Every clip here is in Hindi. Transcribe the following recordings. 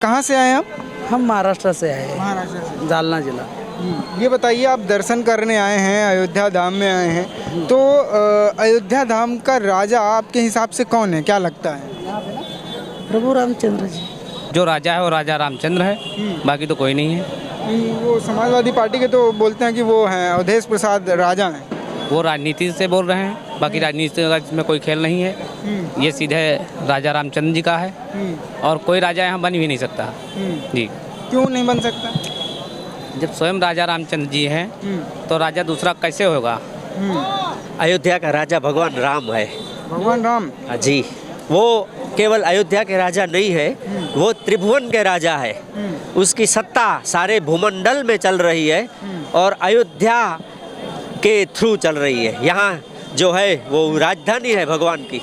कहाँ से आए आप? हम महाराष्ट्र से आए हैं, महाराष्ट्र से। जालना जिला। ये बताइए, आप दर्शन करने आए हैं, अयोध्या धाम में आए हैं, तो अयोध्या धाम का राजा आपके हिसाब से कौन है, क्या लगता है? प्रभु रामचंद्र जी। जो राजा है वो राजा रामचंद्र है, बाकी तो कोई नहीं है। वो समाजवादी पार्टी के तो बोलते हैं कि वो हैं अवधेश प्रसाद राजा हैं। वो राजनीति से बोल रहे हैं, बाकी राजनीति का इसमें कोई खेल नहीं है। ये सीधे राजा रामचंद्र जी का है और कोई राजा यहाँ बन भी नहीं सकता जी। क्यों नहीं बन सकता? जब स्वयं राजा रामचंद्र जी हैं तो राजा दूसरा कैसे होगा? अयोध्या का राजा भगवान राम है। भगवान राम जी, वो केवल अयोध्या के राजा नहीं है, वो त्रिभुवन के राजा है। उसकी सत्ता सारे भूमंडल में चल रही है और अयोध्या के थ्रू चल रही है। यहाँ जो है वो राजधानी है भगवान की।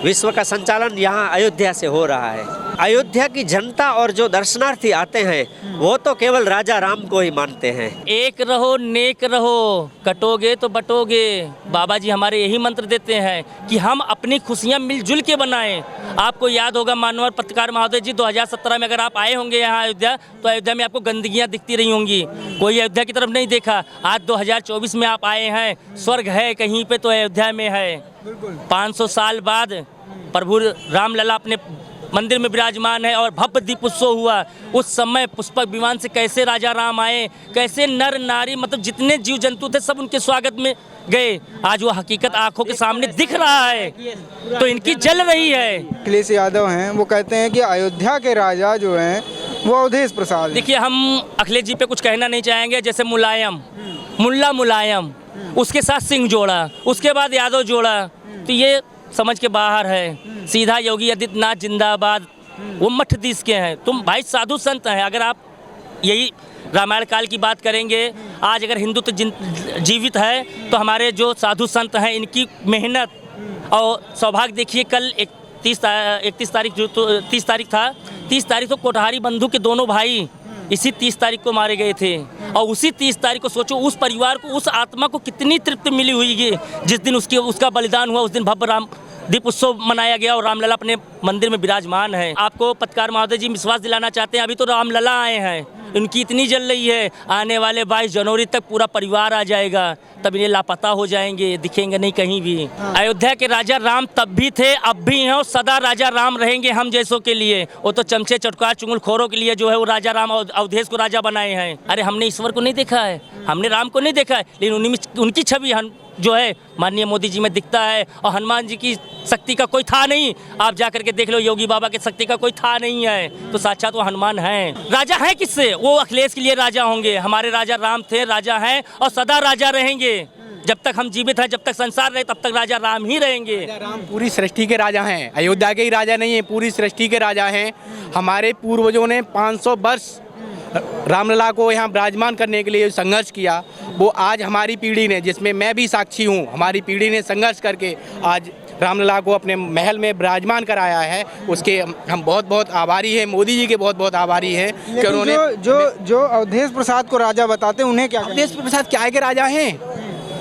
विश्व का संचालन यहाँ अयोध्या से हो रहा है। अयोध्या की जनता और जो दर्शनार्थी आते हैं वो तो केवल राजा राम को ही मानते हैं। एक रहो नेक रहो, कटोगे तो बटोगे। बाबा जी हमारे यही मंत्र देते हैं कि हम अपनी खुशियाँ मिलजुल के बनाएं। आपको याद होगा मानवर पत्रकार महोदय जी, 2017 में अगर आप आए होंगे यहाँ अयोध्या, तो अयोध्या में आपको गंदगियाँ दिखती रही होंगी, कोई अयोध्या की तरफ नहीं देखा। आज 2024 में आप आए हैं, स्वर्ग है कहीं पे तो अयोध्या में है। 500 साल बाद प्रभु रामलला अपने मंदिर में विराजमान है और भव्य दीप उत्सव हुआ। उस समय पुष्पक विमान से कैसे राजा राम आए, कैसे नर नारी मतलब जितने जीव जंतु थे सब उनके स्वागत में गए। आज वो हकीकत आंखों के सामने दिख रहा है, तो इनकी जल रही है। अखिलेश यादव हैं, वो कहते हैं कि अयोध्या के राजा जो हैं वो अवधेश प्रसाद हैं। देखिए, हम अखिलेश जी पे कुछ कहना नहीं चाहेंगे। जैसे मुलायम, मुल्ला मुलायम, उसके साथ सिंह जोड़ा, उसके बाद यादव जोड़ा, तो ये समझ के बाहर है। सीधा योगी आदित्यनाथ जिंदाबाद, वो मठधीश के हैं। तुम भाई साधु संत हैं। अगर आप यही रामायण काल की बात करेंगे, आज अगर हिंदुत्व जीवित है तो हमारे जो साधु संत हैं इनकी मेहनत और सौभाग्य देखिए। कल 30 तारीख था, 30 तारीख को कोठारी बंधु के दोनों भाई इसी 30 तारीख को मारे गए थे। और उसी 30 तारीख को सोचो उस परिवार को, उस आत्मा को कितनी तृप्ति मिली हुई है जिस दिन उसका बलिदान हुआ। उस दिन भव्य राम दीप उत्सव मनाया गया और रामलला अपने मंदिर में विराजमान है। आपको पत्रकार महोदय जी विश्वास दिलाना चाहते हैं, अभी तो रामलला आए हैं, उनकी इतनी जल रही है, आने वाले 22 जनवरी तक पूरा परिवार आ जाएगा, तब ये लापता हो जाएंगे, दिखेंगे नहीं कहीं भी। अयोध्या के राजा राम तब भी थे, अब भी हैं और सदा राजा राम रहेंगे हम जैसों के लिए। वो तो चमचे चटकार चुगलखोरों के लिए जो है वो राजा राम अवधेश को राजा बनाए हैं। अरे हमने ईश्वर को नहीं देखा है, हमने राम को नहीं देखा है, लेकिन उनकी छवि जो है माननीय मोदी जी में दिखता है। और हनुमान जी की शक्ति का कोई था नहीं, आप जाकर के देख लो, योगी बाबा की शक्ति का कोई था नहीं है, तो साक्षात वो हनुमान हैं। राजा है किससे? वो अखिलेश के लिए राजा होंगे। हमारे राजा राम थे, राजा हैं और सदा राजा रहेंगे। जब तक हम जीवित हैं, जब तक संसार रहे, तब तक राजा राम ही रहेंगे। राम पूरी सृष्टि के राजा हैं, अयोध्या के ही राजा नहीं है, पूरी सृष्टि के राजा हैं। हमारे पूर्वजों ने 500 वर्ष रामलला को यहाँ विराजमान करने के लिए संघर्ष किया। वो आज हमारी पीढ़ी ने, जिसमें मैं भी साक्षी हूँ, हमारी पीढ़ी ने संघर्ष करके आज रामलला को अपने महल में विराजमान कराया है। उसके हम बहुत बहुत आभारी हैं, मोदी जी के बहुत बहुत आभारी हैं कि उन्होंने जो अवधेश प्रसाद को राजा बताते हैं उन्हें क्या? अवधेश प्रसाद क्या के राजा हैं?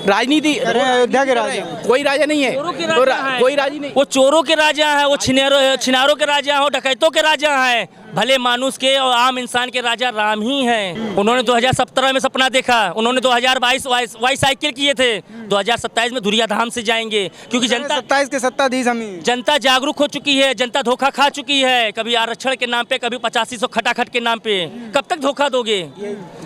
राजनीति अयोध्या के राजा, कोई राजा नहीं है, कोई राजी नहीं। वो चोरों के राजा हैं, वो छिनारों के राजा हैं, डकैतों के राजा हैं। भले मानुष के और आम इंसान के राजा राम ही हैं। उन्होंने 2017 में सपना देखा, उन्होंने 2022 वाई साइकिल किए थे, 2027 में धुरिया धाम से जाएंगे, क्योंकि जनता 27 के सत्ताधीश हम ही। जनता जागरूक हो चुकी है, जनता धोखा खा चुकी है, कभी आरक्षण के नाम पे, कभी 8500 खटाखट के नाम पे। कब तक धोखा दोगे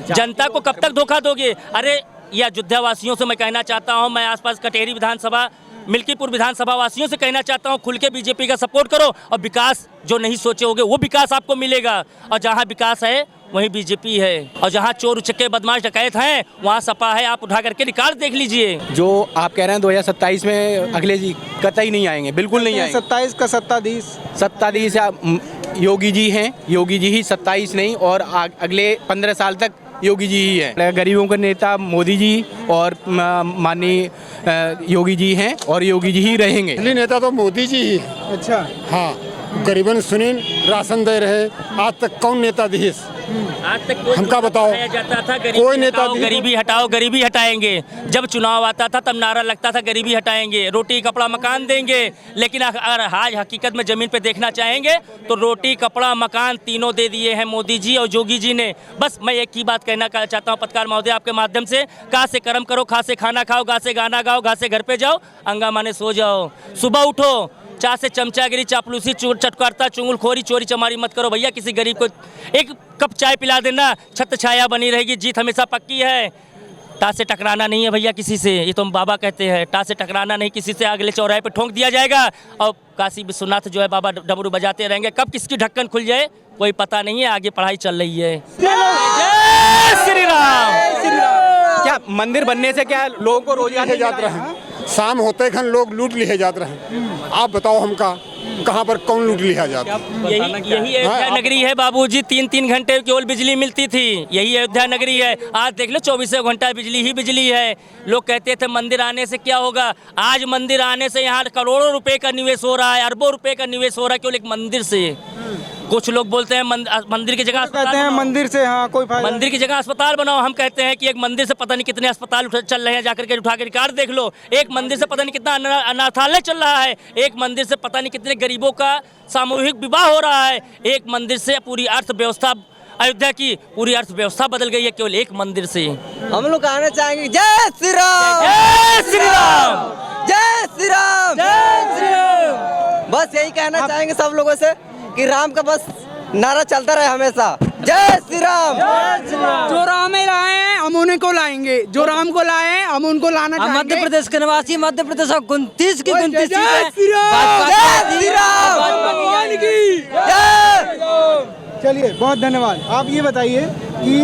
जनता को? कब तक धोखा दोगे? अरे ये अयोध्या वासियों से मैं कहना चाहता हूँ, मैं आसपास कटेरी विधानसभा, मिल्कीपुर विधानसभा वासियों से कहना चाहता हूँ, खुल के बीजेपी का सपोर्ट करो और विकास जो नहीं सोचे होगे वो विकास आपको मिलेगा। और जहाँ विकास है वहीं बीजेपी है, और जहाँ चोर उचक्के बदमाश डकैत हैं वहाँ सपा है। आप उठा करके रिकॉर्ड देख लीजिए। जो आप कह रहे हैं 2027 में अखिलेश जी कतई नहीं आएंगे, बिल्कुल नहीं आएंगे। 27 का सत्ताधीश योगी जी हैं, योगी जी ही 27 नहीं, और अगले 15 साल तक योगी जी ही है। गरीबों के नेता मोदी जी और माननीय योगी जी हैं और योगी जी ही रहेंगे। असली नेता तो मोदी जी ही। अच्छा, हाँ, गरीबन सुनील राशन दे रहे। आज तक कौन नेता दिस आज तक कोई हमका बताओ। बताया जाता था कोई नेता हटाओ, भी- गरीबी हटाओ, गरीबी हटाएंगे। जब चुनाव आता था तब नारा लगता था गरीबी हटाएंगे, रोटी कपड़ा मकान देंगे। लेकिन अगर आज हकीकत में ज़मीन पे देखना चाहेंगे तो रोटी कपड़ा मकान तीनों दे दिए हैं मोदी जी और योगी जी ने। बस मैं एक ही बात कहना चाहता हूँ पत्रकार महोदय आपके माध्यम से, कहाँ से कर्म करो, खा से खाना खाओ, गा से गाना गाओ, घा से घर पे जाओ, अंगा माने सो जाओ। सुबह उठो, चाय से चमचागिरी, चापलूसी, चटकारता, चुंगलखोरी, चोरी चमारी मत करो भैया। किसी गरीब को एक कप चाय पिला देना, छत छाया बनी रहेगी, जीत हमेशा पक्की है। टा से टकराना नहीं है भैया किसी से, ये तो हम बाबा कहते हैं। टा से टकराना नहीं किसी से, अगले चौराहे पे ठोंक दिया जाएगा और काशी विश्वनाथ जो है बाबा डमरू बजाते रहेंगे। कब किसकी ढक्कन खुल जाए कोई पता नहीं है। आगे पढ़ाई चल रही है। जय श्री राम। क्या मंदिर बनने से क्या लोगों को रोजगार लिए जाते रहे। शाम होते खन लोग लूट लिए जाते रहे। आप बताओ हमका कहाँ पर कौन लूट लिया जाता। यही अयोध्या नगरी है बाबूजी। 3-3 घंटे केवल बिजली मिलती थी, यही अयोध्या नगरी है। आज देख लो 24 घंटा बिजली ही बिजली है। लोग कहते थे मंदिर आने से क्या होगा, आज मंदिर आने से यहाँ करोड़ों रुपए का निवेश हो रहा है, अरबों रुपए का निवेश हो रहा है केवल एक मंदिर से। कुछ लोग बोलते हैं मंदिर की जगह कहते हैं मंदिर से हाँ कोई फायदा मंदिर की जगह अस्पताल बनाओ। हम कहते हैं कि एक मंदिर से पता नहीं कितने अस्पताल चल रहे हैं, जाकर के उठा के रिकॉर्ड देख लो। एक मंदिर से पता नहीं कितना अनाथालय चल रहा है, एक मंदिर से पता नहीं कितने गरीबों का सामूहिक विवाह हो रहा है, एक मंदिर से पूरी अर्थव्यवस्था, अयोध्या की पूरी अर्थव्यवस्था बदल गई है केवल एक मंदिर से। हम लोग कहना चाहेंगे जय श्री राम, जय श्री राम, जय श्री राम, जय श्री राम। बस यही कहना चाहेंगे सब लोगों से कि राम का बस नारा चलता रहे हमेशा। जय श्री राम, जय श्री राम। जो राम में लाए हैं हम उन्हीं को लाएंगे, जो राम को लाए हैं हम उनको लाना चाहेंगे। मध्य प्रदेश के निवासी, मध्य प्रदेश 29 की 29 जय श्री राम, जय श्री राम, भगवान की जय। चलिए बहुत धन्यवाद। आप ये बताइए कि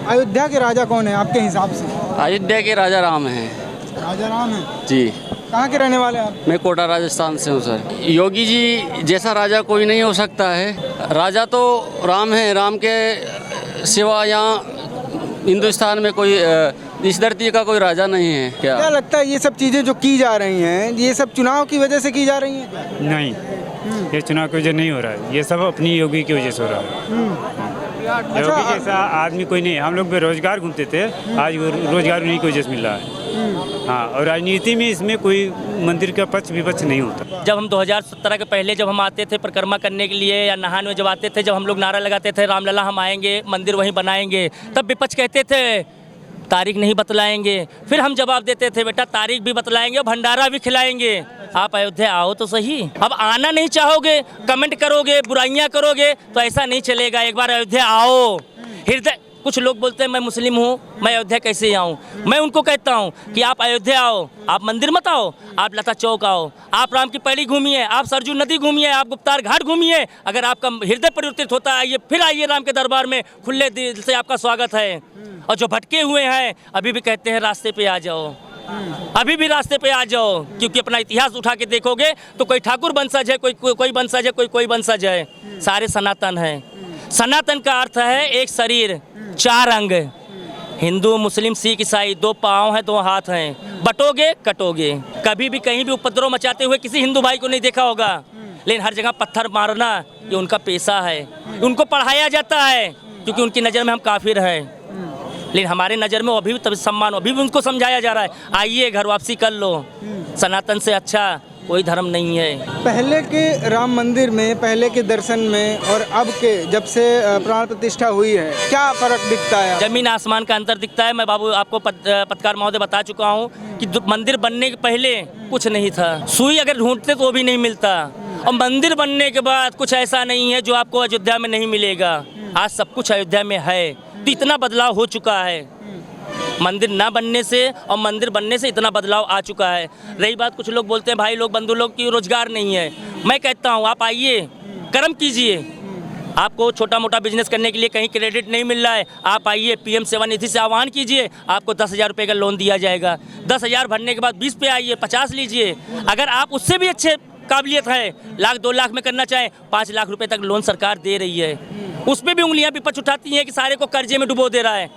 अयोध्या के राजा कौन है आपके हिसाब से? अयोध्या के राजा राम हैं। राजा राम है। जी, कहाँ के रहने वाले हैं आप? मैं कोटा राजस्थान से हूँ सर। योगी जी जैसा राजा कोई नहीं हो सकता है। राजा तो राम है, राम के सिवा यहाँ हिंदुस्तान में कोई इस धरती का कोई राजा नहीं है। क्या लगता है ये सब चीज़ें जो की जा रही हैं ये सब चुनाव की वजह से की जा रही हैं क्या? नहीं, ये चुनाव की वजह नहीं हो रहा है, ये सब अपनी योगी की वजह से हो रहा है। योगी जैसा आदमी कोई नहीं। हम लोग बेरोजगार घूमते थे, आज रोजगार उन्हीं की वजह से मिल रहा है। हाँ, और राजनीति में इसमें कोई मंदिर का पक्ष विपक्ष नहीं होता। जब हम 2017 के पहले जब हम आते थे परिक्रमा करने के लिए या नहाने में जब आते थे, जब हम लोग नारा लगाते थे रामलला हम आएंगे, मंदिर वहीं बनाएंगे, तब विपक्ष कहते थे तारीख नहीं बतलाएंगे। फिर हम जवाब देते थे बेटा तारीख भी बतलाएंगे, भंडारा भी खिलाएंगे, आप अयोध्या आओ तो सही। अब आना नहीं चाहोगे, कमेंट करोगे, बुराइयां करोगे तो ऐसा नहीं चलेगा। एक बार अयोध्या आओ। हृदय कुछ लोग बोलते हैं मैं मुस्लिम हूँ, मैं अयोध्या कैसे आऊँ? मैं उनको कहता हूँ कि आप अयोध्या आओ, आप मंदिर मत आओ, आप लता चौक आओ, आप राम की पैड़ी घूमिए, आप सरजू नदी घूमिए, आप गुप्तार घाट घूमिए। अगर आपका हृदय परिवर्तित होता है आइए, फिर आइए राम के दरबार में, खुले दिल से आपका स्वागत है। और जो भटके हुए हैं अभी भी कहते हैं रास्ते पे आ जाओ, अभी भी रास्ते पे आ जाओ, क्योंकि अपना इतिहास उठा के देखोगे तो कोई ठाकुर वंशज है, कोई वंशज है, कोई वंशज है, सारे सनातन है। सनातन का अर्थ है एक शरीर, 4 अंग, हिंदू मुस्लिम सिख ईसाई, 2 पाँव हैं, 2 हाथ हैं, बटोगे कटोगे। कभी भी कहीं भी उपद्रव मचाते हुए किसी हिंदू भाई को नहीं देखा होगा, लेकिन हर जगह पत्थर मारना ये उनका पेशा है। उनको पढ़ाया जाता है क्योंकि उनकी नज़र में हम काफिर हैं, लेकिन हमारे नज़र में अभी भी तभी सम्मान, अभी भी उनको समझाया जा रहा है आइए घर वापसी कर लो, सनातन से अच्छा कोई धर्म नहीं है। पहले के राम मंदिर में, पहले के दर्शन में और अब के जब से प्राण प्रतिष्ठा हुई है क्या फ़र्क दिखता है? जमीन आसमान का अंतर दिखता है। मैं बाबू आपको पत्रकार महोदय बता चुका हूँ कि मंदिर बनने के पहले कुछ नहीं था, सुई अगर ढूंढते तो वो भी नहीं मिलता, और मंदिर बनने के बाद कुछ ऐसा नहीं है जो आपको अयोध्या में नहीं मिलेगा। आज सब कुछ अयोध्या में है, तो इतना बदलाव हो चुका है। मंदिर ना बनने से और मंदिर बनने से इतना बदलाव आ चुका है। रही बात कुछ लोग बोलते हैं भाई लोग बंधु लोग की रोजगार नहीं है, मैं कहता हूँ आप आइए कर्म कीजिए। आपको छोटा मोटा बिजनेस करने के लिए कहीं क्रेडिट नहीं मिल रहा है, आप आइए PM सेवा निधि से आह्वान कीजिए, आपको 10,000 रुपये का लोन दिया जाएगा। 10,000 भरने के बाद 20 पे आइए, 50 लीजिए। अगर आप उससे भी अच्छे काबिलियत है, 1,00,000 2 लाख में करना चाहें, 5 लाख रुपए तक लोन सरकार दे रही है। उस पर भी उंगलियां विपक्ष उठाती हैं कि सारे को कर्जे में डुबो दे रहा है।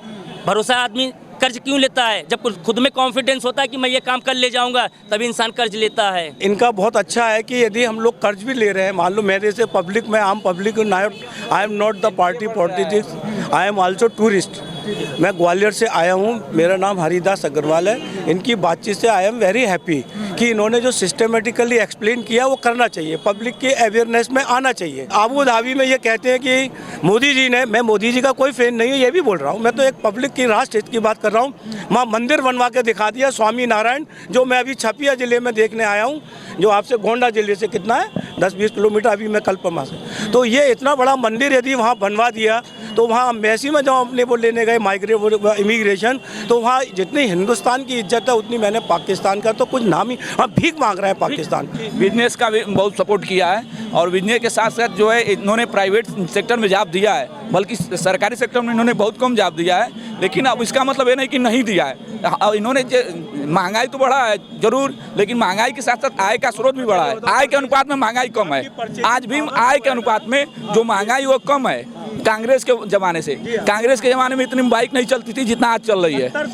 भरोसा आदमी कर्ज क्यों लेता है? जब खुद में कॉन्फिडेंस होता है कि मैं ये काम कर ले जाऊंगा, तभी इंसान कर्ज लेता है। इनका बहुत अच्छा है कि यदि हम लोग कर्ज भी ले रहे हैं, मान लो मेरे से पब्लिक में, आम public, I am not the party politics, I am also tourist. मैं ग्वालियर से आया हूँ, मेरा नाम हरिदास अग्रवाल है। इनकी बातचीत से आई एम वेरी हैप्पी कि इन्होंने जो सिस्टमेटिकली एक्सप्लेन किया वो करना चाहिए, पब्लिक के अवेयरनेस में आना चाहिए। आबू धाबी में ये कहते हैं कि मोदी जी ने, मैं मोदी जी का कोई फैन नहीं है ये भी बोल रहा हूँ, मैं तो एक पब्लिक की राष्ट्र हित की बात कर रहा हूँ। वहाँ मंदिर बनवा के दिखा दिया स्वामी नारायण, जो मैं अभी छपिया जिले में देखने आया हूँ, जो आपसे गोंडा जिले से कितना है 10-20 किलोमीटर, अभी मैं कल्पमा से। तो ये इतना बड़ा मंदिर यदि वहाँ बनवा दिया तो वहाँ एम्बेसी में जब अपने वो लेने गए इमिग्रेशन, तो वहाँ जितनी हिंदुस्तान की इज्जत है उतनी मैंने पाकिस्तान का तो कुछ नाम ही, हाँ भीख मांग रहा है पाकिस्तान। बिजनेस का भी बहुत सपोर्ट किया है और बिजनेस के साथ साथ जो है इन्होंने प्राइवेट सेक्टर में जॉब दिया है, बल्कि सरकारी सेक्टर में इन्होंने बहुत कम जॉब दिया है। लेकिन अब इसका मतलब ये नहीं कि नहीं दिया है, इन्होंने महंगाई तो बढ़ा है जरूर, लेकिन महंगाई के साथ साथ आय का स्रोत भी बढ़ा है। आय के अनुपात में महंगाई कम है, आज भी आय के अनुपात में जो महंगाई वो कम है कांग्रेस के ज़माने से। कांग्रेस के ज़माने में इतनी बाइक नहीं चलती थी जितना आज चल रही है।